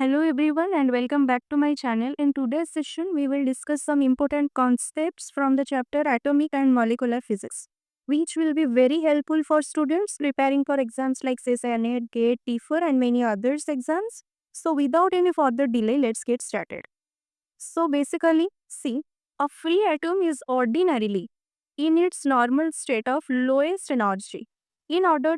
Hello everyone and welcome back to my channel. In today's session, we will discuss some important concepts from the chapter Atomic and Molecular Physics, which will be very helpful for students preparing for exams like CSIR, GATE, TEFR and many others exams. So without any further delay, let's get started. So basically, see, a free atom is ordinarily in its normal state of lowest energy. In order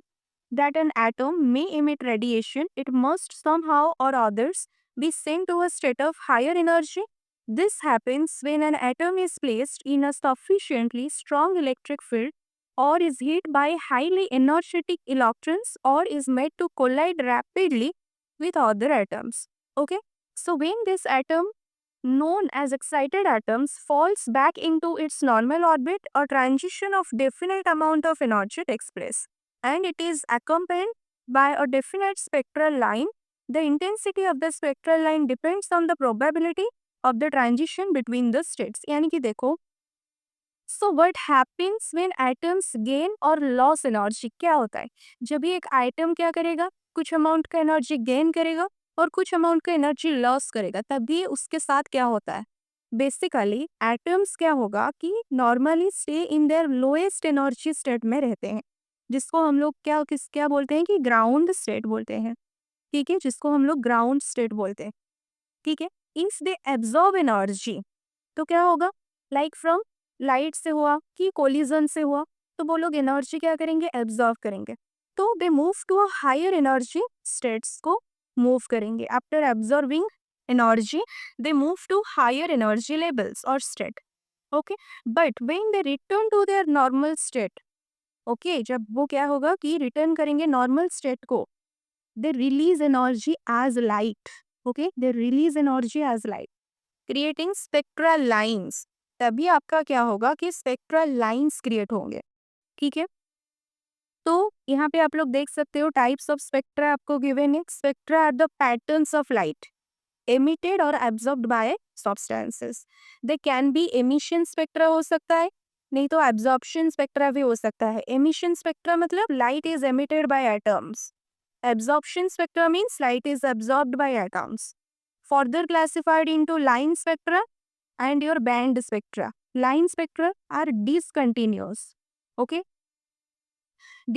that an atom may emit radiation, it must somehow or others be sent to a state of higher energy. This happens when an atom is placed in a sufficiently strong electric field or is hit by highly energetic electrons or is made to collide rapidly with other atoms. Okay? So when this atom known as excited atoms falls back into its normal orbit, a transition of definite amount of energy takes place and it is accompanied by a definite spectral line. The intensity of the spectral line depends on the probability of the transition between the states. यानी कि देखो, so what happens when atoms gain और loss energy क्या होता है? जब भी एक आइटम क्या करेगा, कुछ अमाउंट का एनर्जी गेन करेगा और कुछ अमाउंट का एनर्जी लॉस करेगा, तभी उसके साथ क्या होता है? बेसिकली एटम्स क्या होगा कि normally stay in their lowest energy state में रहते हैं, जिसको हम लोग क्या बोलते हैं कि ग्राउंड स्टेट बोलते हैं। ठीक है, जिसको हम लोग ग्राउंड स्टेट बोलते हैं। ठीक है, इफ दे एब्जॉर्ब एनर्जी तो क्या होगा, लाइक फ्रॉम लाइट से हुआ कि कोलिजन से हुआ, तो वो लोग एनर्जी क्या करेंगे, एब्जॉर्व करेंगे। तो they move to a higher energy states को मूव करेंगे। After absorbing energy they move to higher energy levels और state. Okay, but when they return to their normal state, okay, जब वो क्या होगा कि रिटर्न करेंगे नॉर्मल स्टेट को, they release energy as light. Okay, they release energy as light creating spectral lines. तभी आपका क्या होगा कि स्पेक्ट्रल लाइंस क्रिएट होंगे। ठीक है, तो यहाँ पे आप लोग देख सकते हो टाइप्स ऑफ स्पेक्ट्रा आपको गिवन है। Spectra are the patterns of light emitted और absorbed by substances. They can be emission spectra हो सकता है, नहीं तो एब्जॉर्प्शन स्पेक्ट्रा भी हो सकता है। एमिशन स्पेक्ट्रा मतलब light is emitted by atoms, absorption spectra means light is absorbed by atoms. Further classified into line spectra and your band spectra. Line spectra are discontinuous. Okay,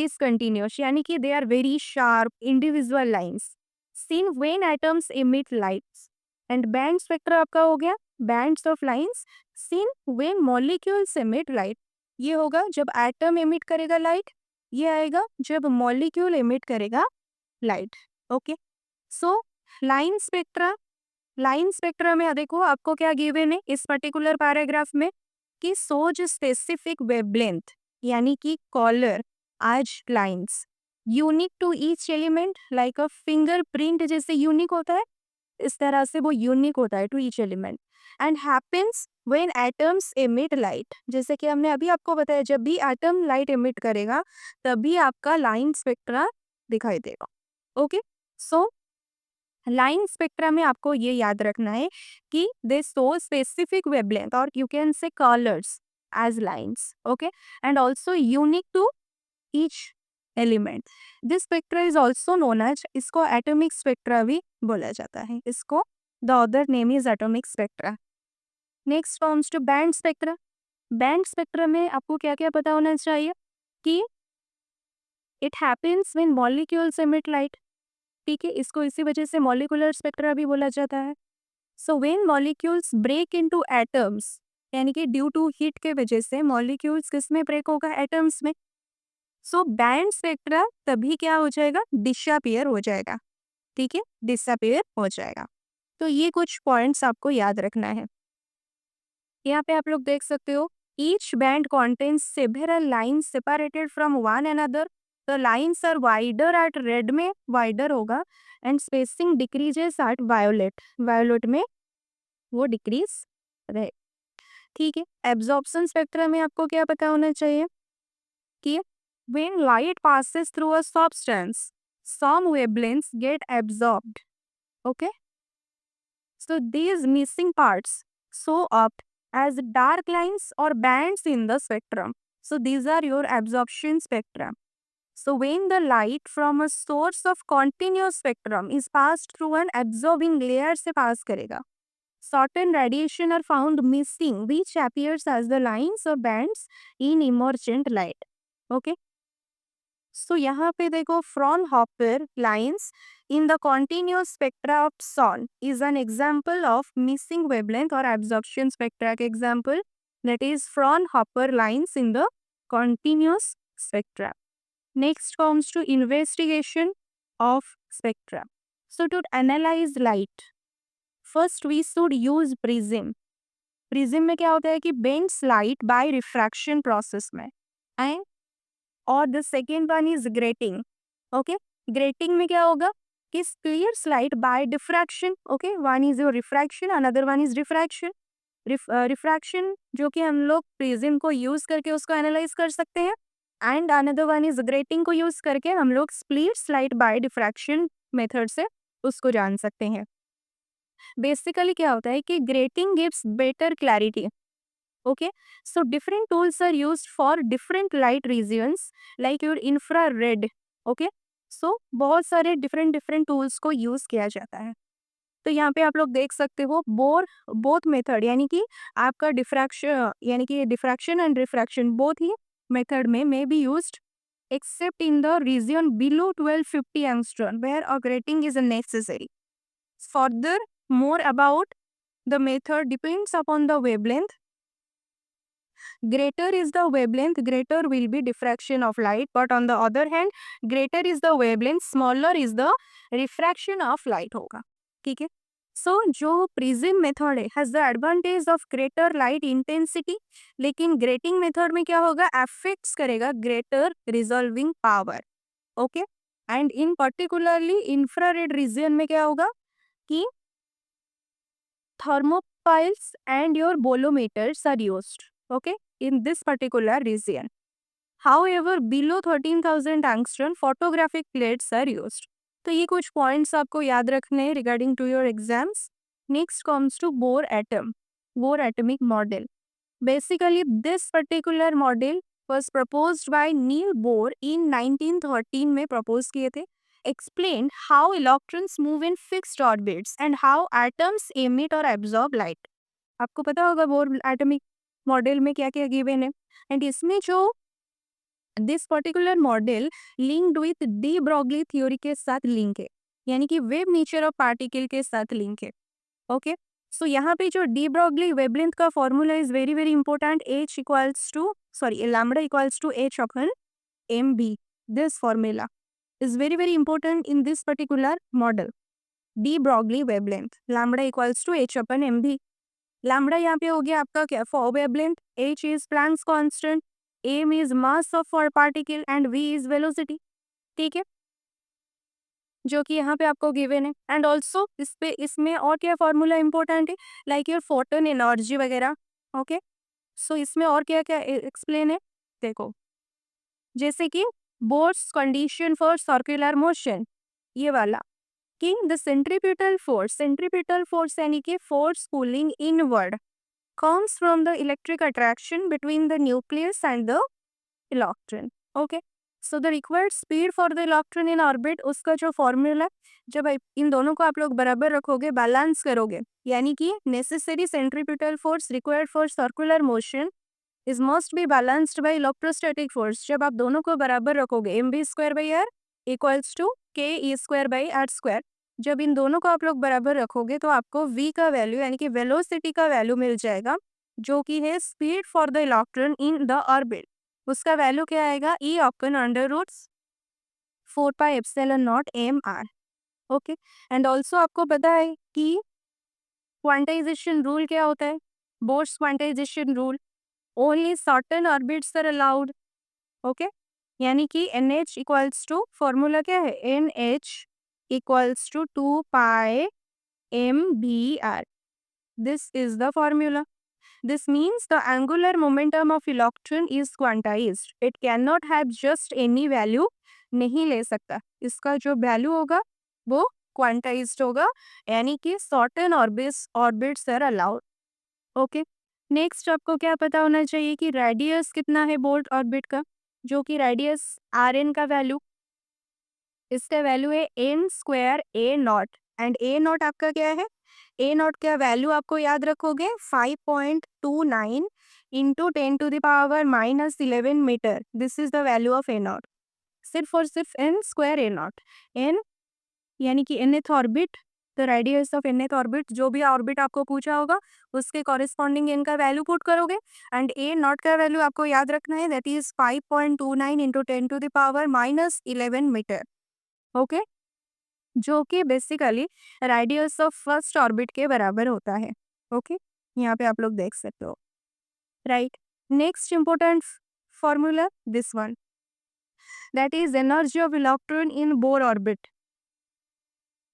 discontinuous यानी कि they are very sharp individual lines seen when atoms emit lights. And band spectra आपका हो गया bands of lines seen when molecules emit light. ये होगा जब atom emit करेगा light, ये आएगा जब मॉलिक्यूल एमिट करेगा light. Okay, so line spectra में देखो आपको क्या गिवन है इस पर्टिकुलर पैराग्राफ में कि सोज स्पेसिफिक वेवलेंथ यानी कि colour as lines unique to each element like a fingerprint जैसे यूनिक होता है, इस तरह से वो यूनिक होता है to each element. And happens when atoms emit light, जैसे कि हमने अभी आपको बताया जब भी एटम लाइट एमिट करेगा तभी आपका लाइन स्पेक्ट्रा दिखाई देगा। ओके, सो लाइन स्पेक्ट्रा में आपको ये याद रखना है कि दे शो स्पेसिफिक वेवलेंथ और you can see colours as lines. Okay, and also unique to each element. This spectra is also known as, इसको एटॉमिक स्पेक्ट्रा भी बोला जाता है, इसको the other name is atomic spectra. Next comes to band spectra. Band spectra में आपको क्या क्या पता होना चाहिए कि it happens when molecules emit light. ठीक है, इसको इसी वजह से मॉलिक्यूलर स्पेक्ट्रा भी बोला जाता है। So when molecules break into atoms, यानी कि ड्यू टू हीट के वजह से मॉलिक्यूल्स किस में ब्रेक होगा, एटम्स में। सो बैंड स्पेक्ट्रा तभी क्या हो जाएगा, डिसअपीयर हो जाएगा। ठीक है, डिसअपीयर हो जाएगा। तो ये कुछ पॉइंट्स आपको याद रखना है। यहाँ पे आप लोग देख सकते हो each band contains several lines separated from one another. The lines are wider at red में वाइडर होगा and spacing decreases at violet, violet में वो डिक्रीज रहे। ठीक है, एब्जॉर्प्शन स्पेक्ट्रम में आपको क्या पता होना चाहिए कि when light passes through a substance some wavelengths get absorbed. Okay, so these missing parts show up as dark lines or bands in the spectrum. So these are your absorption spectrum. So when the light from a source of continuous spectrum is passed through an absorbing layer से pass करेगा, certain radiation are found missing which appears as the lines or bands in emergent light. Okay. So यहाँ पे देखो Fraunhofer lines in the continuous spectra of sun is an example of missing wavelength or absorption spectra के example, that is Fraunhofer lines in the continuous spectra. Next comes to investigation of spectra. So to analyze light, first we should use prism. Prism में क्या होता है कि bends light by refraction process में, and और the second one is grating. Okay, grating में क्या होगा कि clears light by diffraction. Okay, one is your refraction, another one is refraction. Refraction जो कि हम लोग प्रिज्म को यूज करके उसको एनालाइज कर सकते हैं, and another one is grating को यूज करके हम लोग splits light by diffraction method से उसको जान सकते हैं. बेसिकली क्या होता है कि grating gives better clarity. Okay, so different tools are used for different light regions like your infrared. Okay, so बहुत सारे different tools को use किया जाता है. तो यहाँ पे आप लोग देख सकते हो both method, यानी कि आपका diffraction यानी कि diffraction and refraction both he method में may be used except in the region below 1250 angstrom where a grating is necessary. Further, more about the method depends upon the wavelength. Greater is the wavelength, greater will be diffraction of light, but on the other hand, greater is the wavelength, smaller is the refraction of light होगा. ठीक है. So जो prism method है has the advantage of greater light intensity, लेकिन grating method में क्या होगा, affects करेगा greater resolving power. Okay, and in particularly infrared region में क्या होगा कि thermopiles and your bolometers are used. Okay, in this particular region. However, below 13,000 angstrom, photographic plates are used. तो ये कुछ पॉइंट्स आपको याद रखने हैं regarding to your exams. Next comes to Bohr atom, Bohr atomic model. Basically this particular model was proposed by Neil Bohr in 1913 में propose किए थे. Explained how electrons move in fixed orbits and how atoms emit or absorb light. आपको पता होगा bore atomic model में क्या क्या given है, एंड इसमें जो this particular model linked with de Broglie theory के साथ लिंक है, यानी कि वेव नेचर ऑफ पार्टिकल के साथ लिंक है. ओके, सो यहाँ पे जो डी ब्रॉगली वेवलेंथ का formula is very very important. H equals to lambda equals to H upon mb. This formula is very very important in this particular model. De Broglie wavelength lambda equals to H upon mb. Lambda यहाँ पे हो गया आपका क्या, for wavelength. H is Planck's constant, m is mass of for particle and v is velocity. ठीक है, जो कि यहाँ पे आपको गिवन है. एंड ऑल्सो इसमें और क्या फॉर्मूला इंपॉर्टेंट है, लाइक योर फोटोन एनर्जी वगैरह. ओके, सो इसमें और क्या क्या एक्सप्लेन है देखो, जैसे कि Bohr's condition for circular motion, ये वाला कि द सेंट्रीपिटल फोर्स यानी कि force pulling inward comes from the electric attraction between the nucleus and the electron. Okay, so the required speed for the electron in orbit, उसका जो formula, जब इन दोनों को आप लोग बराबर रखोगे, बैलेंस करोगे, यानी कि necessary centripetal force required for circular motion is must be balanced by electrostatic force. जब आप दोनों को बराबर रखोगे, mv square by r equals to k e square by r square. जब इन दोनों को आप लोग बराबर रखोगे तो आपको v का वैल्यू यानी कि वेलोसिटी का वैल्यू मिल जाएगा, जो कि है speed for the electron in the orbit. उसका वैल्यू क्या आएगा, e upon under root 4 pi epsilon naught m r. Okay, and also आपको पता है कि क्वांटाइजेशन रूल क्या होता है, Bohr's quantization rule, only certain orbits are allowed. Okay, यानी कि NH इक्वल्स टू, फॉर्मूला क्या है, NH equals to 2 pi mvr. This is the formula. This means the angular momentum of electron is quantized. It cannot have just any value. नहीं ले सकता, इसका जो value होगा वो क्वांटाइज्ड होगा, यानी कि certain orbits are allowed. Okay, next आपको क्या पता होना चाहिए कि रेडियस कितना है बोर्ड ऑर्बिट का. जो कि रेडियस आर एन का वैल्यू, इसका वैल्यू है n square a naught. And a naught आपका क्या है, ए नॉट का वैल्यू आपको याद रखोगे 5.29 into 10⁻⁻11 metre. This is the value of a naught, सिर्फ और सिर्फ n square a naught. N यानी कि nth orbit, the radius of nth orbit, जो भी ऑर्बिट आपको पूछा होगा उसके कॉरेस्पॉन्डिंग एन का वैल्यू पुट करोगे। एंड ए नॉट का वैल्यू आपको याद रखना है, that is 5.29 into 10⁻⁻11 metre. Okay, जो कि basically radius of first orbit के बराबर होता है। ओके, यहाँ पे आप लोग देख सकते हो, right. Next important formula this one, that is energy of electron in Bohr orbit.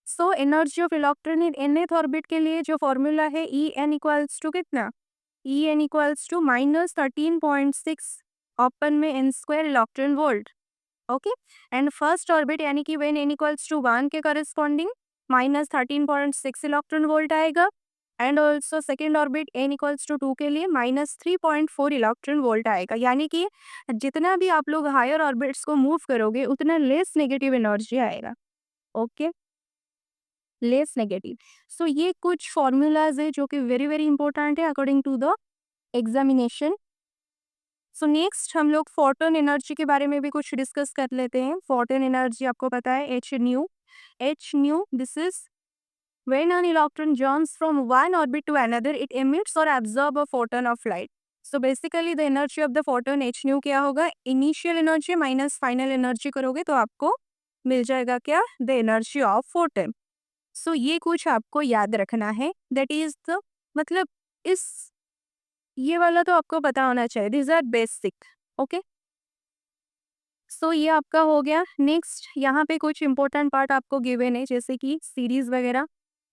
So energy of electron in nth orbit के लिए जो फॉर्मूला है, ई एन इक्वल्स टू कितना, E n equals to -13.6 upon में n square electron volt. Okay, and first orbit यानी कि when n equals to 1 के corresponding -13.6 electron volt आएगा। And also second orbit n equals to 2 के लिए -3.4 electron volt आएगा। यानी कि जितना भी आप लोग हायर ऑर्बिट्स को मूव करोगे उतना लेस नेगेटिव एनर्जी आएगा। Okay, less negative. सो ये कुछ फॉर्मूलाज है जो कि वेरी वेरी इंपॉर्टेंट है according to the examination. So next हम लोग फोटोन एनर्जी के बारे में भी कुछ डिस्कस कर लेते हैं। फोटोन एनर्जी आपको पता है H new. H new, this is when an electron jumps from one orbit to another, it emits or absorb a photon of light. So basically the energy of the photon h nu क्या होगा, initial energy minus final energy करोगे तो आपको मिल जाएगा क्या, the energy of photon. सो ये कुछ आपको याद रखना है, दैट इज द मतलब इस ये वाला तो आपको पता होना चाहिए, दिस आर बेसिक। ओके, सो ये आपका हो गया। नेक्स्ट यहाँ पे कुछ इंपॉर्टेंट पार्ट आपको गिवन है, जैसे कि सीरीज वगैरह।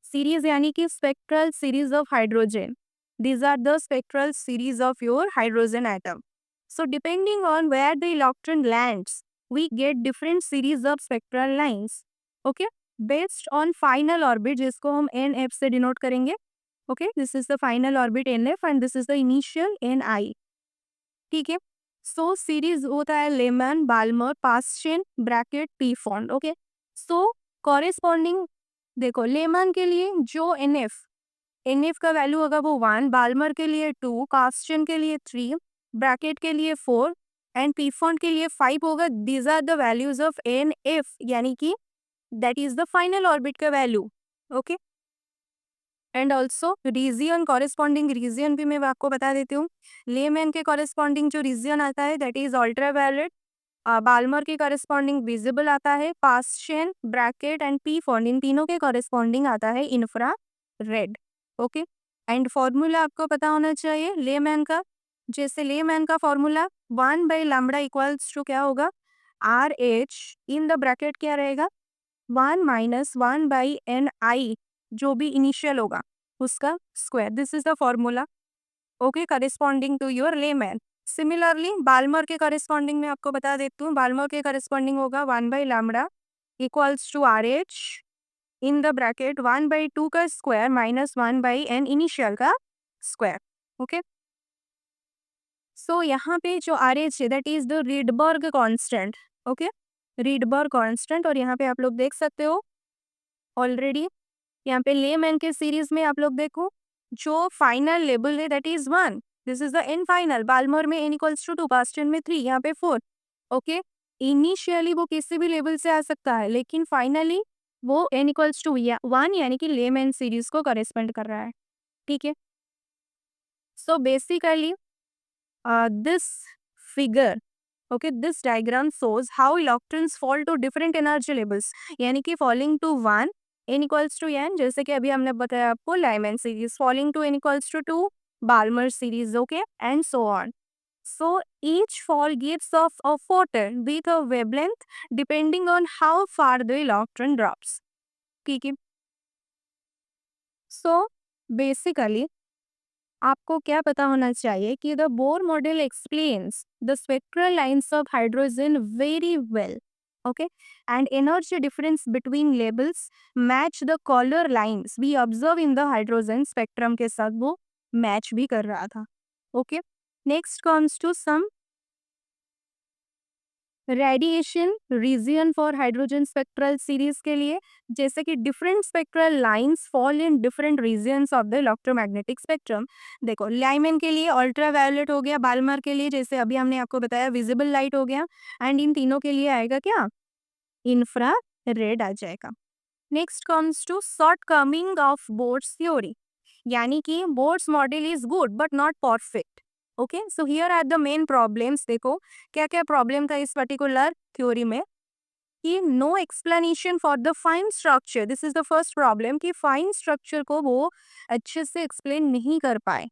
सीरीज यानी कि spectral series of hydrogen, these are the spectral series of your hydrogen atom. So depending on where the electron lands we get different series of spectral lines. Okay, based on final orbit, जिसको हम n f से denote करेंगे। Okay, this is the final orbit n f and this is the initial n I. ठीक है, so series होता है Lyman, Balmer, Paschen, Brackett, P fond. Okay, सो corresponding देखो, lemon के लिए जो एन एफ का वैल्यू होगा वो 1, बाल्मर के लिए 2, पास्चेन के लिए 3, ब्रैकेट के लिए 4 एंड पी फॉन्ड के लिए 5 होगा। These are the values of n f, यानी कि that is the final orbit का value. Okay, and also region, corresponding region भी मैं आपको बता देती हूँ। लेमैन के कॉरेस्पॉन्डिंग जो रीजियन आता है दैट इज अल्ट्रावायलेट, बाल्मर के कॉरेस्पॉन्डिंग विजिबल आता है, पास्चेन, ब्रैकेट एंड पी फॉन्ड, इन तीनों के कॉरेस्पॉन्डिंग आता है infra red. Okay, and formula आपको पता होना चाहिए लेमैन का। जैसे लेमैन का फॉर्मूला 1/λ इक्वल्स टू क्या होगा, are H in the bracket क्या रहेगा, 1 - 1/ni, जो भी इनिशियल होगा उसका square. This is the formula. Okay, corresponding to your Lyman. Similarly Balmer के करेस्पॉन्डिंग में आपको बता देती हूँ, बाल्मर के करेस्पॉन्डिंग होगा 1/λ equals to R H in the bracket 1/2 का स्क्वायर माइनस 1/n इनिशियल का स्क्वायर। ओके, सो यहाँ पे जो आर एच है that is the Rydberg constant. Okay, Rydberg constant. और यहाँ पे आप लोग देख सकते हो ऑलरेडी, यहाँ पे लेमैन के सीरीज में आप लोग देखो जो फाइनल लेबल है that is 1, this is the n final. Balmer में n इक्वल्स टू 2, पास्चेन में 3, यहाँ पे 4। ओके, इनिशियली वो किसी भी लेवल से आ सकता है, लेकिन फाइनली वो n इक्वल्स टू 1 यानी कि लेमैन सीरीज को करेस्पॉन्ड कर रहा है। ठीक है, so basically this figure, okay, this diagram shows how electrons fall to different energy levels, यानी कि falling to 1 n equals to n, जैसे कि अभी हमने बताया आपको Lyman series, falling to n equals to 2 Balmer series. Okay, and so on. So each fall gives off a photon with a wavelength depending on how far the electron drops. ठीक है, so basically आपको क्या पता होना चाहिए कि the Bohr model explains the spectral lines of hydrogen very well. Okay, and energy difference between levels match the colour lines we observe in the hydrogen spectrum के साथ वो मैच भी कर रहा था। ओके, next comes to some radiation region for hydrogen spectral series के लिए, जैसे कि different spectral lines fall in different regions of the electromagnetic spectrum. देखो लाइमन के लिए अल्ट्रावायलेट हो गया, बाल्मर के लिए जैसे अभी हमने आपको बताया विजिबल लाइट हो गया, एंड इन तीनों के लिए आएगा क्या, इंफ्रा रेड आ जाएगा। Next comes to shortcoming of Bohr's theory, यानी कि Bohr's model is good but not perfect. Okay, so here are the main problems. देखो क्या क्या प्रॉब्लम था इस पर्टिकुलर थ्योरी में, कि no explanation for the fine structure, this is the first problem, कि फाइन स्ट्रक्चर को वो अच्छे से एक्सप्लेन नहीं कर पाए,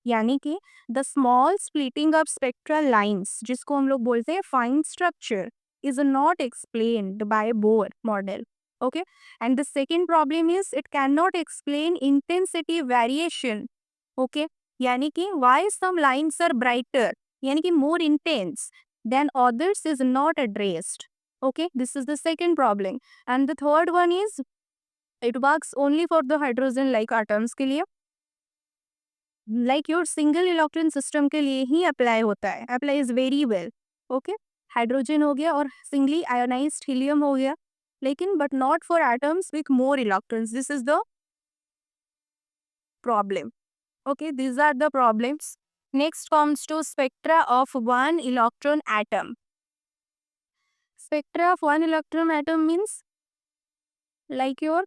यानी कि the small splitting of spectral lines, जिसको हम लोग बोलते हैं fine structure, is not explained by Bohr model. Okay, and the second problem is it can not explain intensity variation. Okay, यानी कि why some lines are brighter, यानी कि more intense than others is not addressed. Okay, this is the second problem. And the third one is it works only for the hydrogen like atoms के लिए, like your single electron system के लिए ही apply होता है, applies very well. Okay, hydrogen हो गया और singly ionised helium हो गया, लेकिन but not for atoms with more electrons. This is the problem. Okay, these are the problems. Next comes to spectra of one electron atom. Spectra of one electron atom means like your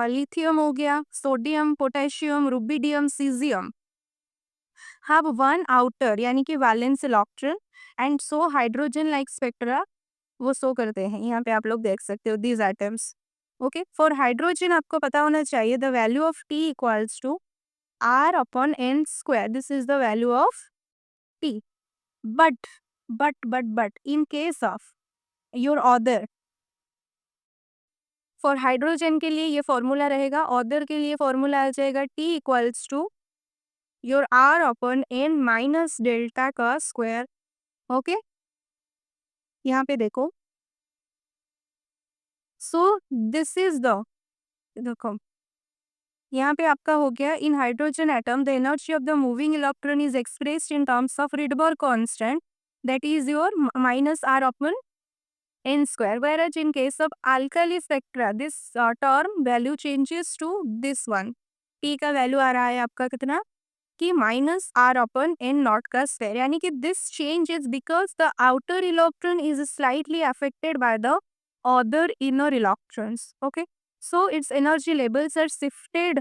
lithium हो गया, sodium, potassium, rubidium, caesium have one outer यानी कि valence electron, and so hydrogen like spectra वो show करते हैं। यहाँ पे आप लोग देख सकते हो these atoms. Okay, for hydrogen आपको पता होना चाहिए the value of T equals to R upon n square, this is the value of T. But in case of your order, for hydrogen के लिए ये फॉर्मूला रहेगा, ऑर्डर के लिए फॉर्मूला आ जाएगा T equals to your R upon n minus delta का square. Okay, यहाँ पे देखो, सो दिस इज द, देखो यहाँ पे आपका हो गया in hydrogen atom the energy of the moving electron is expressed in terms of Rydberg constant, that is your minus R upon n square, whereas in case of alkali spectra this term value changes to this one, t का value आ रहा है आपका कितना, कि minus R upon n naught का square, यानी कि this change is because the outer electron is slightly affected by the other inner electrons. Okay, so its energy levels are shifted.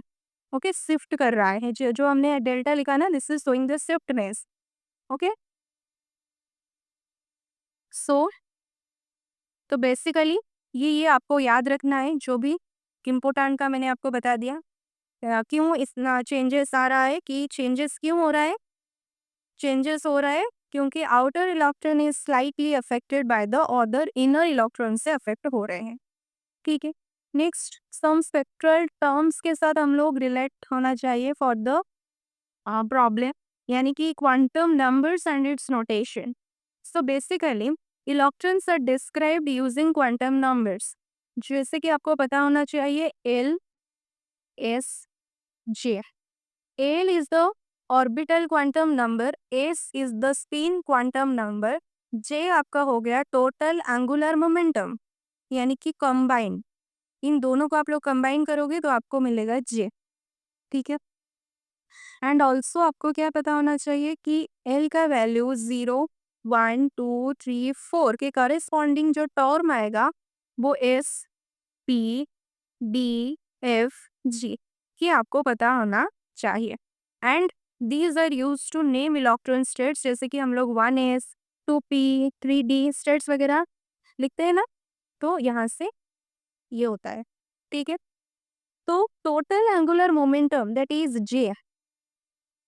Okay, shift कर रहा है, जो हमने डेल्टा लिखा ना, this is showing the shiftness. Okay, so तो basically ये आपको याद रखना है, जो भी इम्पोर्टेंट का मैंने आपको बता दिया। क्यों इतना चेंजेस आ रहा है, कि चेंजेस क्यों हो रहा है, चेंजेस हो रहा है क्योंकि outer electron is slightly affected by the other inner electron से अफेक्ट हो रहे हैं। ठीक है, नेक्स्ट सम स्पेक्ट्रल टर्म्स के साथ हम लोग रिलेट होना चाहिए फॉर द प्रॉब्लम, यानी कि quantum numbers and its notation. So basically electrons are described using quantum numbers, जैसे कि आपको पता होना चाहिए L S J. L is the orbital quantum number, S is the spin quantum number, J आपका हो गया टोटल एंगुलर मोमेंटम, यानी कि कंबाइन, इन दोनों को आप लोग कंबाइन करोगे तो आपको मिलेगा जे। ठीक है, एंड ऑल्सो आपको क्या पता होना चाहिए कि एल का वैल्यू 0 1 2 3 4 के करस्पॉन्डिंग जो टर्म आएगा वो S P D F G, ये आपको पता होना चाहिए। And these are use to name electron states, जैसे कि हम लोग 1s 2p 3d स्टेट्स वगैरह लिखते हैं ना, तो यहाँ से ये होता है। ठीक है, तो total angular momentum that is J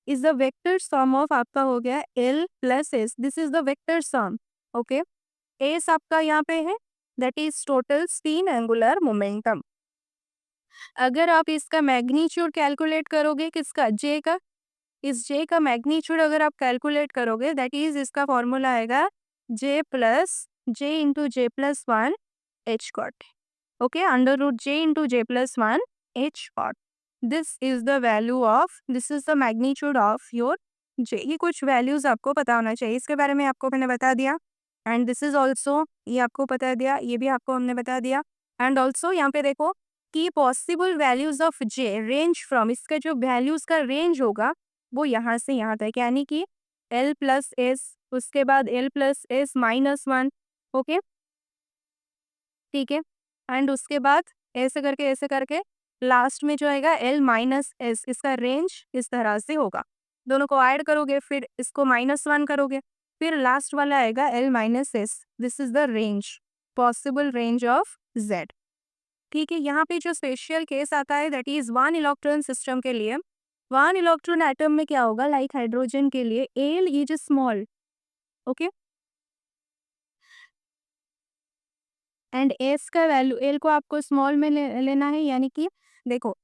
is the vector sum of आपका हो गया L plus S, this is the vector sum. Okay, S आपका यहाँ पे है, that is total spin angular momentum. अगर आप इसका मैग्नीट्यूड कैलकुलेट करोगे, किसका, जे का, इस जे का मैग्नीट्यूड अगर आप कैलकुलेट करोगे, दैट इज इसका फॉर्मूला आएगा J plus J into J plus one h cut. Okay, under root J into J plus one h cut, this is the value of, this is the magnitude of your J. ये कुछ values आपको पता होना चाहिए, इसके बारे में आपको मैंने बता दिया। एंड दिस इज ऑल्सो, ये आपको बता दिया, ये भी आपको हमने बता दिया। एंड ऑल्सो यहाँ पे देखो कि possible values of J range from, इसका जो वैल्यूज का रेंज होगा वो यहाँ से यहाँ तक, यानी कि एल प्लस एस, उसके बाद L plus S minus one. Okay, ठीक है। एंड उसके बाद ऐसे करके लास्ट में जो आएगा एल माइनस एस, इसका रेंज इस तरह से होगा। दोनों को ऐड करोगे, फिर इसको माइनस वन करोगे, फिर लास्ट वाला आएगा L minus S. This is the range, possible range of Z. ठीक है, यहाँ पे जो स्पेशल केस आता है that is one electron system के लिए। वन इलेक्ट्रॉन एटम में क्या होगा, लाइक हाइड्रोजन के लिए L is small. Okay, and S का वैल्यू, एल को आपको स्मॉल में लेना है, यानी कि देखो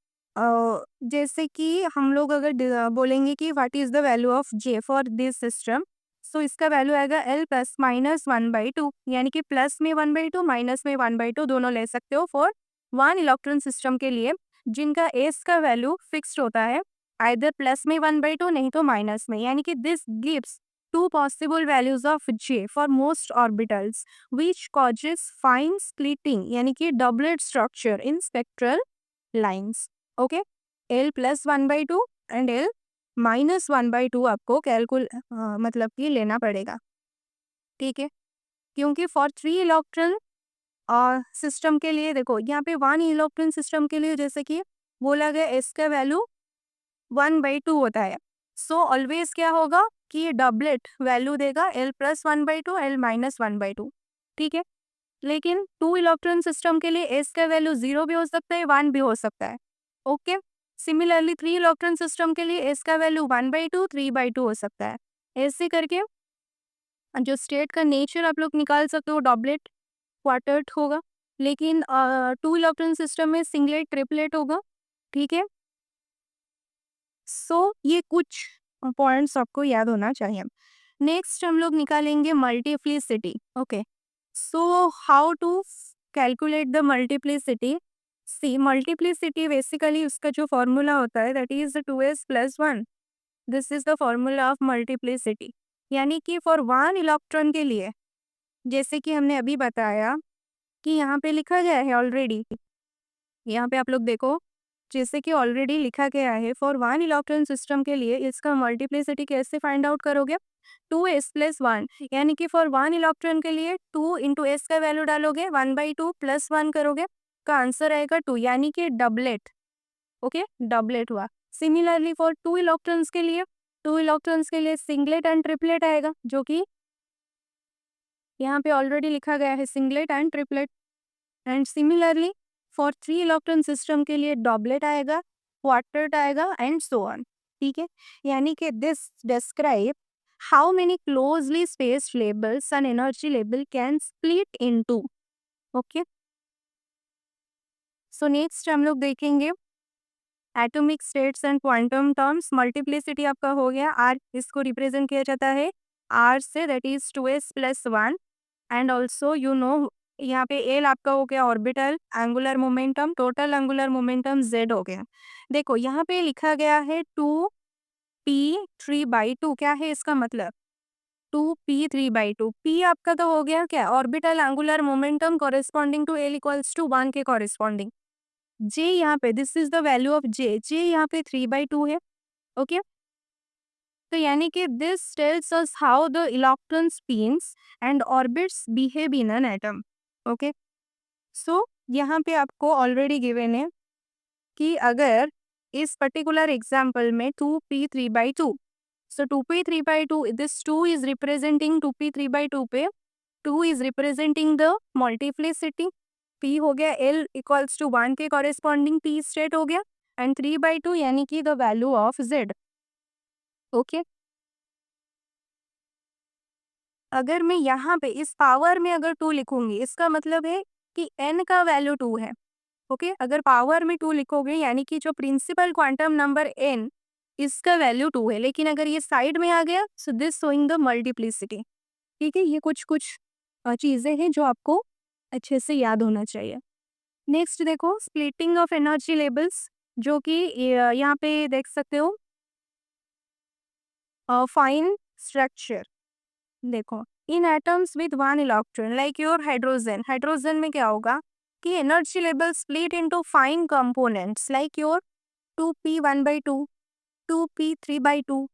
जैसे कि हम लोग अगर बोलेंगे कि what is the value of J for this system, so इसका वैल्यू आएगा L plus minus one by two, यानी कि प्लस में वन बाई टू माइनस में वन बाई टू दोनों ले सकते हो फॉर वन इलेक्ट्रॉन सिस्टम के लिए, जिनका एस का वैल्यू फिक्स्ड होता है आइदर प्लस में वन बाई टू नहीं तो माइनस में, यानी कि this gives two possible values of J for most orbitals which causes fine splitting यानी कि doublet structure in spectral lines. Okay, L plus one by to and L minus one by to आपको मतलब कि लेना पड़ेगा। ठीक है, क्योंकि फॉर थ्री इलेक्ट्रॉन सिस्टम के लिए देखो यहाँ पे वन इलेक्ट्रॉन सिस्टम के लिए जैसे कि बोला गया एस का वैल्यू वन बाई टू होता है, सो ऑलवेज क्या होगा कि ये डबलेट वैल्यू देगा L plus one by to L minus one by to. ठीक है, लेकिन टू इलेक्ट्रॉन सिस्टम के लिए एस का वैल्यू जीरो भी हो सकता है, वन भी हो सकता है। Okay, similarly three electron system के लिए एस का value one by to three by to हो सकता है। ऐसे करके जो स्टेट का नेचर आप लोग निकाल सकते हो, डॉबलेट क्वार्टेट होगा, लेकिन टू इलेक्ट्रॉन सिस्टम में सिंगलेट ट्रिपलेट होगा। ठीक है, सो ये कुछ पॉइंट्स आपको याद होना चाहिए। नेक्स्ट हम लोग निकालेंगे multiplicity. Okay, so how to calculate the multiplicity. See, multiplicity basically उसका जो फॉर्मूला होता है that is two S plus one. This is the formula of multiplicity, यानी कि फॉर वन इलेक्ट्रॉन के लिए जैसे कि हमने अभी बताया कि यहाँ पे लिखा गया है ऑलरेडी, यहाँ पे आप लोग देखो जैसे कि ऑलरेडी लिखा गया है फॉर वन इलेक्ट्रॉन सिस्टम के लिए इसका मल्टीप्लिसिटी कैसे फाइंड आउट करोगे, टू एस प्लस वन, यानी कि फॉर वन इलेक्ट्रॉन के लिए टू इंटू एस का वैल्यू डालोगे, one by two plus one करोगे का आंसर आएगा टू, यानी कि डबलेट। ओके, डबलेट हुआ। सिमिलरली फॉर टू इलेक्ट्रॉन्स के लिए, टू इलेक्ट्रॉन्स के लिए सिंगलेट एंड ट्रिपलेट आएगा, जो कि यहाँ पे ऑलरेडी लिखा गया है singlet and triplet. And similarly for three electron system के लिए डॉबलेट आएगा, क्वार्टेट आएगा एंड सो ऑन। ठीक है, यानी कि this describe how many closely spaced levels an energy लेबल can split into. Okay, so next हम लोग देखेंगे atomic states and quantum terms. Multiplicity आपका हो गया, आर इसको रिप्रेजेंट किया जाता है आर से, that is two S plus one. And also you know यहाँ पे एल आपका हो गया orbital angular momentum, total angular momentum Z हो गया। देखो यहाँ पे लिखा गया है two P three by two, क्या है इसका मतलब, two P three by two. P आपका तो हो गया क्या, orbital angular momentum corresponding to L equals to one के कॉरेस्पॉन्डिंग। जे यहाँ पे this is the value of J, J यहाँ पे थ्री बाई टू है। ओके, तो यानी कि this tells us how the electron spins and orbits behave in an atom. Okay, so यहाँ पे आपको ऑलरेडी गिवन है कि अगर इस पर्टिकुलर एग्जाम्पल में two P three by two, so two P three by two, this two is representing two P three by two पे two is representing the multiplicity, P हो गया एल इक्वल्स टू वन के corresponding P state हो गया, and three by two यानी कि the value of Z. Okay, अगर मैं यहाँ पे इस पावर में अगर टू लिखूंगी इसका मतलब है कि एन का वैल्यू टू है। ओके, अगर पावर में टू लिखोगे यानी कि जो प्रिंसिपल क्वांटम नंबर एन इसका वैल्यू टू है, लेकिन अगर ये साइड में आ गया so this showing the multiplicity. ठीक है, ये कुछ कुछ चीज़ें हैं जो आपको अच्छे से याद होना चाहिए। नेक्स्ट देखो स्प्लिटिंग ऑफ एनर्जी लेवल्स, जो कि यहाँ पे देख सकते हो फाइन स्ट्रक्चर। देखो in atoms with one electron like your hydrogen, hydrogen में क्या होगा कि energy level split into fine components like your 2p1/2, 2p3/2,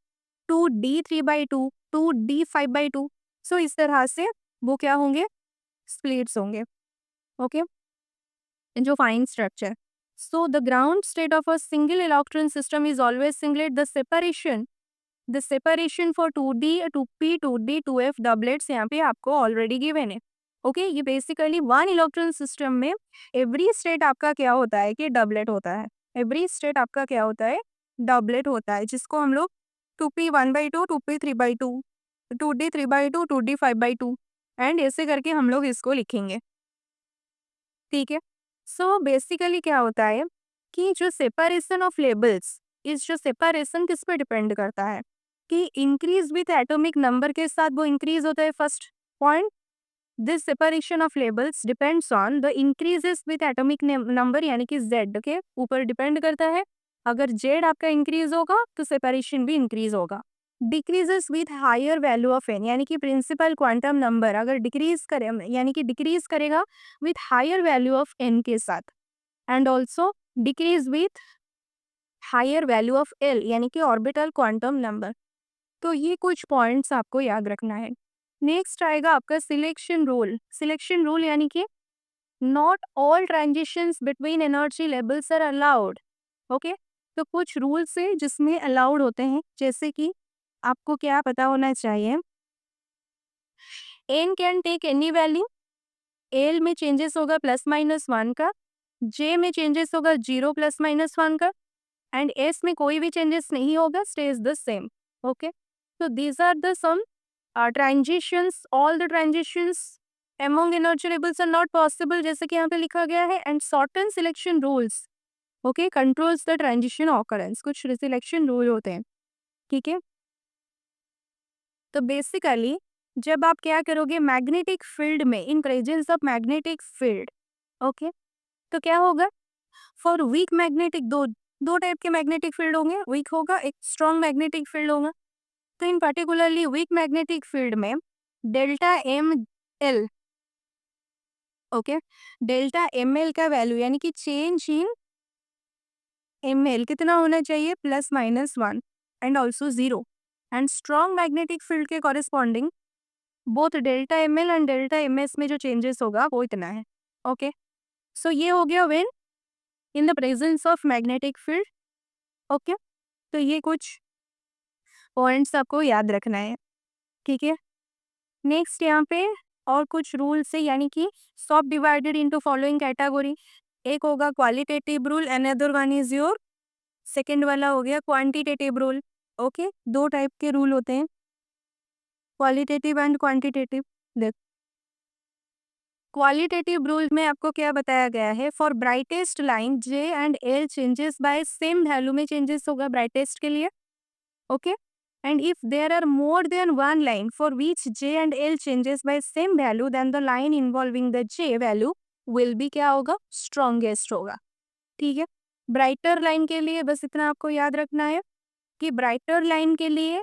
2d3/2, 2d5/2। सो इस तरह से वो क्या होंगे, स्प्लिट्स होंगे, ओके, जो fine structure. So the ground state of a single electron system is always singlet. The separation for 2d 2p 2d 2f doublets यहाँ पे आपको ऑलरेडी गिवन है, ओके। ये बेसिकली वन इलेक्ट्रॉन सिस्टम में every state आपका क्या होता है कि डबलेट होता है, एवरी स्टेट आपका क्या होता है, डबलेट होता है, जिसको हम लोग 2p1/2, 2p3/2, 2d3/2, 2d5/2 and ऐसे करके हम लोग इसको लिखेंगे, ठीक है। सो बेसिकली क्या होता है कि जो सेपरेशन ऑफ लेबल्स, इस जो सेपरेशन किस पे डिपेंड करता है कि इंक्रीज विथ एटॉमिक नंबर के साथ वो इंक्रीज होता है, first point. This separation of labels depends on the increases with atomic number, यानी कि जेड के ऊपर डिपेंड करता है। अगर जेड आपका इंक्रीज होगा तो सेपरेशन भी इंक्रीज होगा। Decreases with higher value of N, यानी कि प्रिंसिपल क्वांटम नंबर अगर डिक्रीज करे, यानी कि डिक्रीज करेगा with higher value of N के साथ, and also decrease with higher value of L, यानी कि ऑर्बिटल क्वांटम नंबर। तो ये कुछ पॉइंट्स आपको याद रखना है। नेक्स्ट आएगा आपका सिलेक्शन रूल। सिलेक्शन रूल यानी कि not all transitions between energy levels are allowed, okay. तो कुछ रूल्स है जिसमें अलाउड होते हैं, जैसे कि आपको क्या पता होना चाहिए, N can take any value, L में चेंजेस होगा +-1 का, जे में चेंजेस होगा 0 +-1 का, एंड एस में कोई भी चेंजेस नहीं होगा, स्टेज द सेम, ओके। तो these are the some transitions, all the transitions among energy levels are not possible, जैसे कि यहाँ पे लिखा गया है, and certain selection rules, okay, controls the transition occurrence. कुछ सिलेक्शन रूल होते हैं, ठीक है। तो बेसिकली जब आप क्या करोगे मैग्नेटिक फील्ड में, in presence of magnetic field, okay, तो क्या होगा, फॉर वीक मैग्नेटिक, दो दो टाइप के मैग्नेटिक फील्ड होंगे, वीक होगा, एक स्ट्रॉन्ग मैग्नेटिक फील्ड होगा। तो in particularly weak magnetic field में delta m l, okay, delta m l का वैल्यू यानी कि चेंज इन एम एल कितना होना चाहिए, +-1 and also 0, and strong magnetic field के corresponding both delta m l and delta m s में जो चेंजेस होगा वो इतना है, ओके। सो ये हो गया when in the presence of magnetic field, okay. तो ये कुछ पॉइंट्स आपको याद रखना है, ठीक है। नेक्स्ट यहाँ पे और कुछ रूल्स है, यानी कि सब डिवाइडेड इनटू फॉलोइंग कैटेगरी। एक होगा qualitative rule, another one is your, second वाला हो गया क्वांटिटेटिव रूल, ओके। दो टाइप के रूल होते हैं, क्वालिटेटिव एंड क्वांटिटेटिव। देख, क्वालिटेटिव रूल में आपको क्या बताया गया है, for brightest line J and L changes by same value में चेंजेस होगा ब्राइटेस्ट के लिए, okay. And if there are more than one line for which J and L changes by same value, then the line involving the J value will B क्या होगा, strongest होगा, ठीक है। Brighter line के लिए बस इतना आपको याद रखना है कि ब्राइटर लाइन के लिए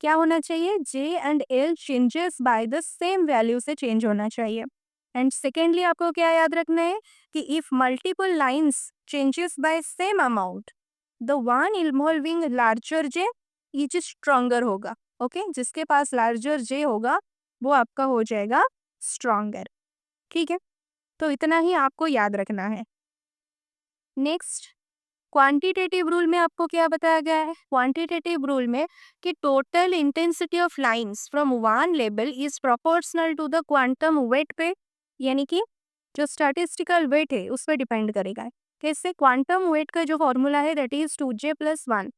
क्या होना चाहिए, जे and L changes by the same value से चेंज होना चाहिए। एंड सेकेंडली आपको क्या याद रखना है कि if multiple lines changes by same amount, the one involving larger J is stronger होगा, ओके। जिसके पास लार्जर जे होगा वो आपका हो जाएगा स्ट्रॉन्गर, ठीक है। तो इतना ही आपको याद रखना है। नेक्स्ट क्वांटिटेटिव रूल में आपको क्या बताया गया है, क्वांटिटेटिव रूल में कि total intensity of lines from one level is proportional to the quantum weight पे, यानी कि जो स्टैटिस्टिकल वेट है उस पर डिपेंड करेगा। कैसे, क्वांटम वेट का जो फॉर्मूला है दैट इज 2j+1,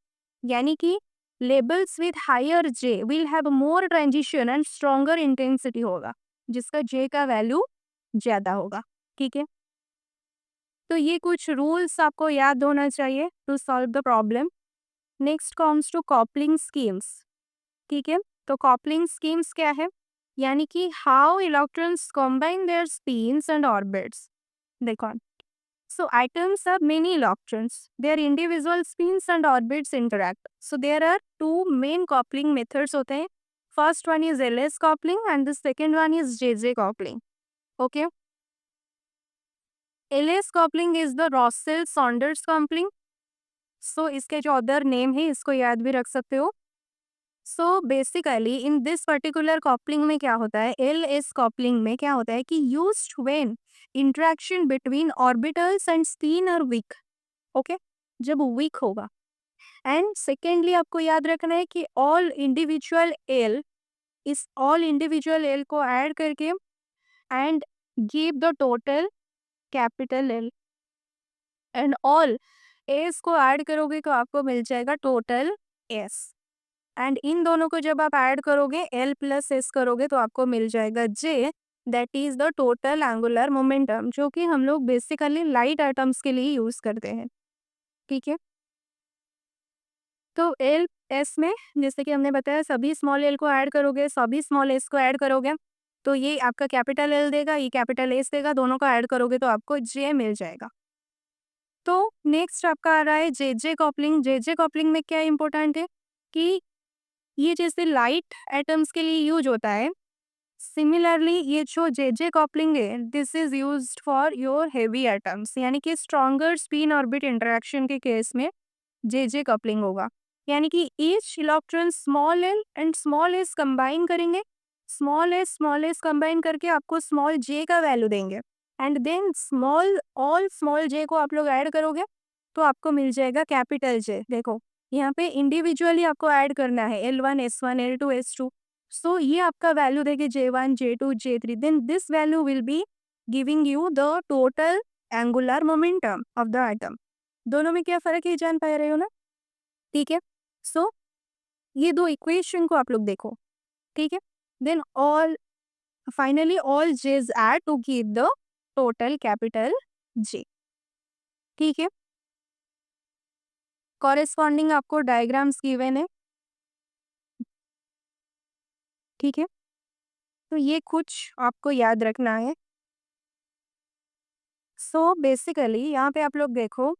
यानी कि levels with higher J will have more transition and stronger intensity होगा, जिसका जे का वैल्यू ज्यादा होगा, ठीक है। तो ये कुछ रूल्स आपको याद होना चाहिए to solve the problem. Next comes to coupling schemes, ठीक है। तो कॉपलिंग स्कीम्स क्या है, यानी कि how electrons combine their spins and orbits. देखो, so atoms have many electrons, their individual spins and orbits interact, so there are two main coupling methods होते हैं। first one is LS coupling and the second one is JJ coupling. Okay. LS coupling is the Russell-Saunders coupling. So इसके जो other name है इसको याद भी रख सकते हो. So basically in this particular coupling में क्या होता है, एल एस कॉपलिंग में क्या होता है कि used when interaction between orbitals and spin और वीक. ओके, जब वीक होगा. एंड सेकेंडली आपको याद रखना है कि ऑल इंडिविजुअल एल, इस ऑल इंडिविजुअल एल को ऐड करके and give the total capital L, and all S को ऐड करोगे तो आपको मिल जाएगा टोटल एस. एंड इन दोनों को जब आप ऐड करोगे एल प्लस एस करोगे तो आपको मिल जाएगा J, that is the total angular momentum, जो कि हम लोग बेसिकली लाइट एटम्स के लिए यूज करते हैं. ठीक है, तो एल एस में जैसे कि हमने बताया सभी स्मॉल एल को ऐड करोगे, सभी स्मॉल एस को ऐड करोगे तो ये आपका कैपिटल एल देगा, ये कैपिटल एस देगा, दोनों को ऐड करोगे तो आपको जे मिल जाएगा. तो नेक्स्ट आपका आ रहा है जेजे कॉपलिंग. जेजे कॉपलिंग में क्या इंपॉर्टेंट है कि ये जैसे लाइट एटम्स के लिए यूज होता है, सिमिलरली ये जो जेजे कॉपलिंग है this is used for your heavy atoms, यानी कि स्ट्रॉन्गर स्पिन ऑर्बिट इंटरेक्शन के केस में जेजे कपलिंग होगा. यानी कि each electron small L and small S combine करेंगे, स्मॉल एस कंबाइन करके आपको स्मॉल जे का वैल्यू देंगे and then all small J को आप लोग ऐड करोगे तो आपको मिल जाएगा कैपिटल जे. देखो यहाँ पे इंडिविजुअली आपको ऐड करना है L1 S1 L2 S2. सो ये आपका वैल्यू देगी J1 J2 J3, then this value will be giving you the total angular momentum of the atom. दोनों में क्या फर्क है जान पा रहे हो ना. ठीक है, सो ये दो इक्वेशन को आप लोग देखो. ठीक है, then all finally all Js add to give the total capital J. ठीक है, कॉरेस्पॉन्डिंग आपको डायग्राम्स गिवन है. ठीक है, तो ये कुछ आपको याद रखना है. सो बेसिकली यहाँ पे आप लोग देखो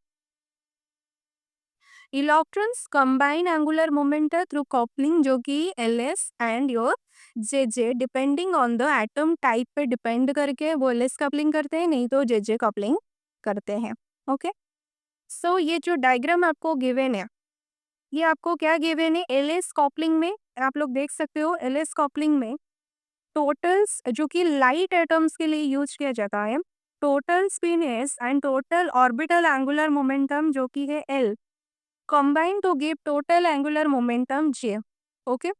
electrons combine angular momentum through coupling, जो कि L S and your J J depending on the atom type पे डिपेंड करके वो एल एस कपलिंग करते हैं, नहीं तो जे जे कपलिंग करते हैं. ओके, सो ये जो डायग्राम आपको गिवन है ये आपको क्या गिवन है, एल एस कपलिंग में आप लोग देख सकते हो. एल एस कपलिंग में टोटल्स जो कि लाइट एटम्स के लिए यूज किया जाता है, total spin S and total orbital angular momentum जो कि है L, combine to give total angular momentum J. Okay,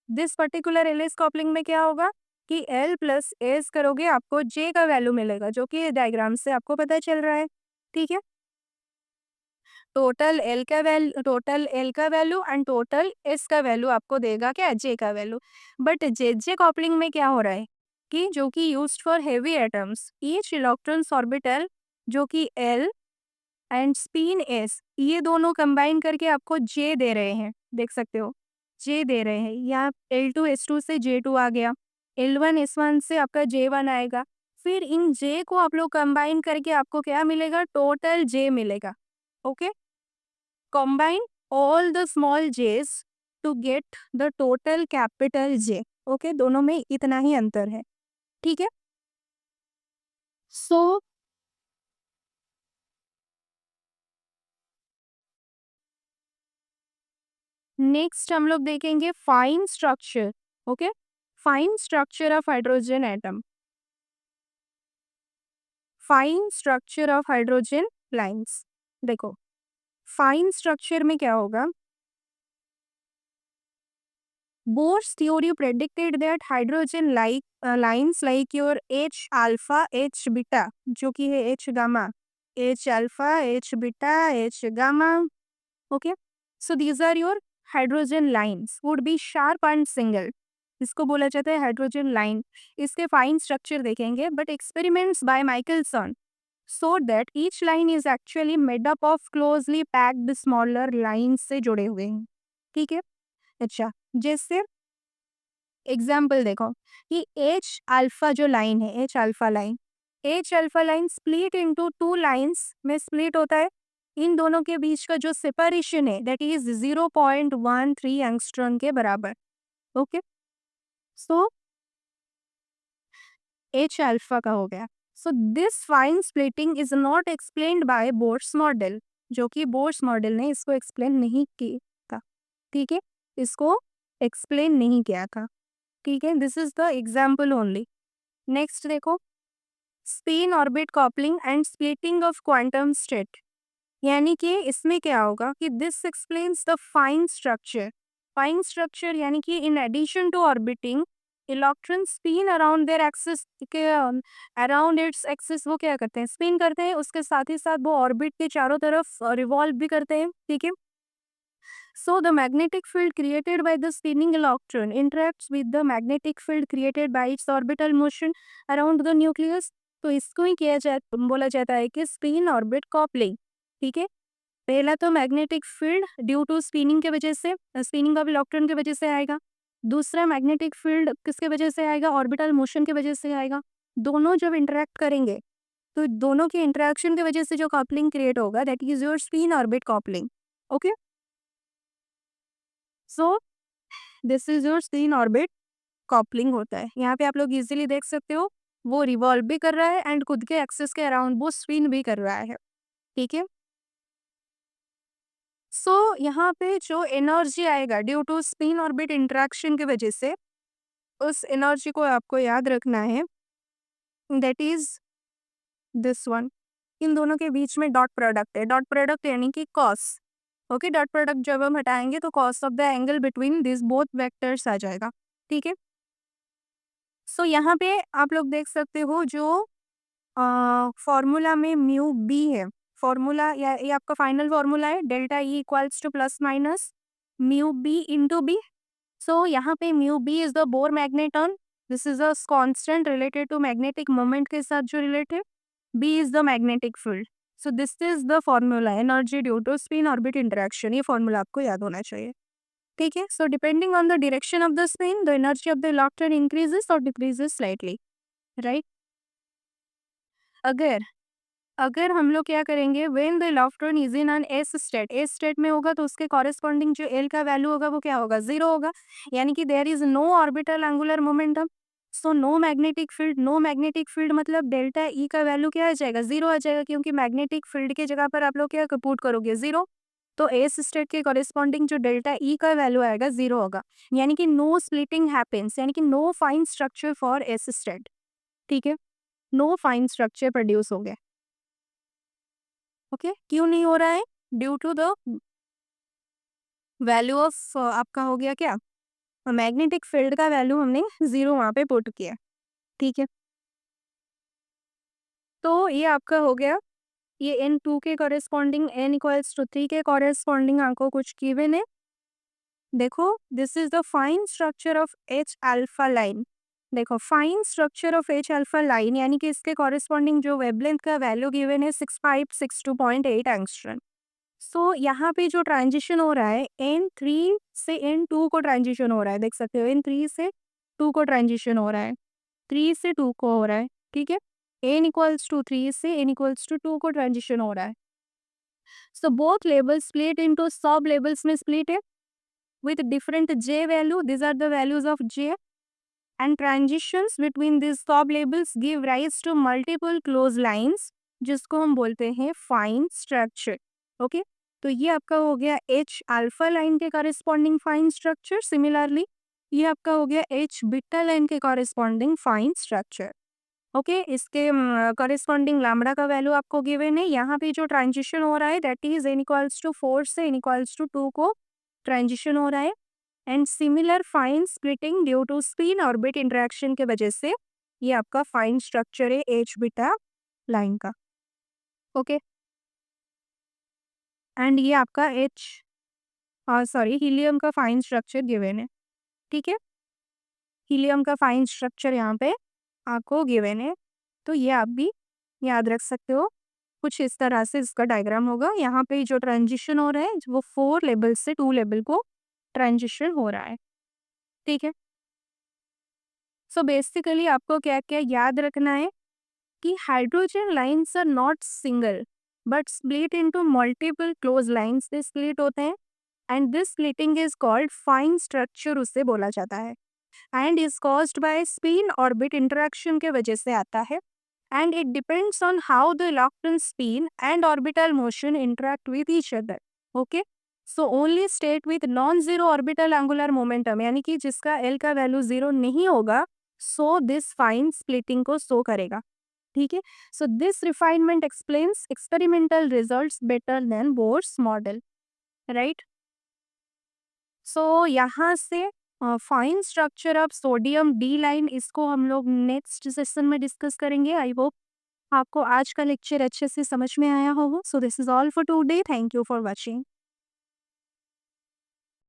this particular L S coupling में क्या होगा कि L प्लस एस करोगे आपको J का वैल्यू मिलेगा, जो कि डायग्राम से आपको पता चल रहा है. ठीक है, टोटल एल का वैल्यू एंड टोटल एस का वैल्यू आपको देगा क्या, J का वैल्यू. बट जे कॉपलिंग में क्या हो रहा है कि जो कि used for heavy atoms, each electrons orbital जो कि L एंड स्पिन एस, ये दोनों कंबाइन करके आपको जे दे रहे हैं. देख सकते हो जे दे रहे हैं. यहाँ L2 S2 से J2 आ गया, L1 S1 से आपका J1 आएगा. फिर इन जे को आप लोग कंबाइन करके आपको क्या मिलेगा, टोटल जे मिलेगा. Okay, combine all the small Js to get the total capital J. Okay, दोनों में इतना ही अंतर है. ठीक है, सो नेक्स्ट हम लोग देखेंगे fine structure. Okay, fine structure of hydrogen atom, fine structure of hydrogen lines. देखो फाइन स्ट्रक्चर में क्या होगा, Bohr's theory predicted that hydrogen lines like your H alpha H beta, जो कि है H gamma, H alpha H beta H gamma. Okay, so these are your hydrogen lines would be sharp and single. इसको बोला जाता है hydrogen line. इसके fine structure देखेंगे, but experiments bye Michelson so that each line is actually made up of closely packed smaller lines से जुड़े हुए हैं. ठीक है, अच्छा जैसे एग्जाम्पल देखो कि H अल्फा जो लाइन है, H alpha line split into two lines में स्प्लिट होता है. इन दोनों के बीच का जो सेपरेशन है दैट इज 0.13 एंगस्ट्रॉम के बराबर. ओके, सो एच अल्फा का हो गया। सो this fine splitting is not explained bye Bohr's model, जो कि बोर्स मॉडल ने इसको एक्सप्लेन नहीं की था। ठीक है, इसको एक्सप्लेन नहीं किया था। ठीक है, this is the example only. Next देखो, spin orbit coupling and splitting of quantum state. यानी कि इसमें क्या होगा कि this explains the fine structure. Fine structure यानी कि in addition to orbiting electron spin around their axis के अराउंड इट्स एक्सिस, वो क्या करते हैं, स्पिन करते हैं, उसके साथ ही साथ वो ऑर्बिट के चारों तरफ रिवॉल्व भी करते हैं। ठीक है, so the magnetic field created by the spinning electron interacts with the magnetic field created by its orbital motion around the nucleus। तो इसको ही बोला जाता है कि स्पिन ऑर्बिट कॉपलिंग। ठीक है, पहला तो magnetic field due to spinning के वजह से, स्पिनिंग ऑफ इलेक्ट्रॉन की वजह से आएगा। दूसरा मैग्नेटिक फील्ड किसके वजह से आएगा, ऑर्बिटल मोशन की वजह से आएगा। दोनों जब इंटरेक्ट करेंगे तो दोनों के इंटरेक्शन की वजह से जो कॉपलिंग क्रिएट होगा that is your spin orbit coupling. Okay, so this is your spin orbit coupling होता है। यहाँ पे आप लोग इजीली देख सकते हो, वो रिवॉल्व भी कर रहा है एंड खुद के एक्सिस के अराउंड वो स्पिन भी कर रहा है। ठीक है, सो यहाँ पे जो एनर्जी आएगा due to spin orbit interaction की वजह से, उस एनर्जी को आपको याद रखना है, दैट इज दिस वन। इन दोनों के बीच में डॉट प्रोडक्ट है, डॉट प्रोडक्ट यानी कि कॉस। ओके, डॉट प्रोडक्ट जब हम हटाएंगे तो cos of the angle between this both vectors आ जाएगा। ठीक है, सो यहाँ पे आप लोग देख सकते हो जो फॉर्मूला में म्यू बी है, फॉर्मूला या ये आपका फाइनल फॉर्मूला है, delta E equals to plus minus mu B into B. So यहाँ पे mu B is the Bohr magneton, this is a constant related to magnetic moment के साथ जो related, B is the magnetic field. So this is the formula energy due to spin orbit interaction. ये formula आपको याद होना चाहिए। ठीक है, so depending on the direction of the spin the energy of the electron increases और decreases slightly, right. अगर अगर हम लोग क्या करेंगे, when the electron is in an S state, S state में होगा तो उसके कॉरेस्पॉन्डिंग जो एल का वैल्यू होगा वो क्या होगा, जीरो होगा। यानी कि there is no orbital angular momentum, so no magnetic field. No magnetic field मतलब डेल्टा ई का वैल्यू क्या आ जाएगा, जीरो आ जाएगा, क्योंकि मैग्नेटिक फील्ड की जगह पर आप लोग क्या पुट करोगे, जीरो। तो एस स्टेट के कॉरेस्पॉन्डिंग जो डेल्टा ई का वैल्यू आएगा जीरो होगा। यानी कि नो स्प्लिटिंग हैपेंस, यानी कि no fine structure for S state. ठीक है, नो फाइन स्ट्रक्चर प्रोड्यूस हो गया। ओके, क्यों नहीं हो रहा है, due to the value of आपका हो गया क्या, मैग्नेटिक फील्ड का वैल्यू हमने जीरो वहां पे पुट किया। ठीक है, तो ये आपका हो गया, ये n2 के कॉरेस्पॉन्डिंग n इक्वल्स टू 3 के कॉरेस्पॉन्डिंग आपको कुछ गिवन है। देखो, this is the fine structure of H alpha line. देखो, fine structure of H alpha line यानी कि इसके कॉरेस्पॉन्डिंग जो वेवलेंथ का वैल्यू गिवन है 6562.8 एंगस्ट्रॉम। सो यहाँ पे जो ट्रांजिशन हो रहा है N3 से N2 को ट्रांजिशन हो रहा है, देख सकते हो N3 से 2 को ट्रांजिशन हो रहा है, 3 से 2 को हो रहा है। ठीक है, N इक्वल्स टू 3 से N इक्वल्स टू 2 को ट्रांजिशन हो रहा है। So both labels split into सब लेबल्स में स्प्लिट है with different j value, these are the values of j, and transitions between these sub labels give rise to multiple close lines जिसको हम बोलते हैं फाइन स्ट्रक्चर। ओके, तो ये आपका हो गया एच अल्फा लाइन के कॉरेस्पॉन्डिंग फाइन स्ट्रक्चर। सिमिलरली ये आपका हो गया एच बीटा लाइन के कॉरेस्पॉन्डिंग फाइन स्ट्रक्चर। ओके, इसके कॉरेस्पॉन्डिंग लैम्बडा का वैल्यू आपको गिवन है। यहाँ पे जो ट्रांजिशन हो रहा है that is n equals to 4 से n इक्वल्स टू 2 को ट्रांजिशन हो रहा है, and similar fine splitting due to spin orbit interaction के वजह से ये आपका फाइन स्ट्रक्चर है एच बीटा लाइन का। ओके, एंड ये आपका एच सॉरी हीलियम का फाइन स्ट्रक्चर गिवन है। ठीक है, हीलियम का फाइन स्ट्रक्चर यहाँ पे आपको गिवन है, तो ये आप भी याद रख सकते हो। कुछ इस तरह से इसका डायग्राम होगा। यहाँ पे जो ट्रांजिशन हो रहा है वो 4 लेवल से 2 लेवल को ट्रांजिशन हो रहा है। ठीक है, सो बेसिकली आपको क्या क्या याद रखना है कि hydrogen lines are not single but split into multiple close lines, they split होते हैं, and this splitting is called fine structure, उससे बोला जाता है। And is caused by spin orbit interaction के वजह से आता है and it depends on how the electron spin and orbital motion interact with each other. Okay, so only state with non zero orbital angular momentum यानी कि जिसका L का value zero नहीं होगा, सो दिस फाइन स्प्लिटिंग को show करेगा. ठीक है, so this refinement explains experimental results better than Bohr's model, right. So यहाँ से fine structure of sodium D line इसको हम लोग नेक्स्ट सेशन में डिस्कस करेंगे. आई होप आपको आज का लेक्चर अच्छे से समझ में आया होगा. So this is all for today. Thank you for watching.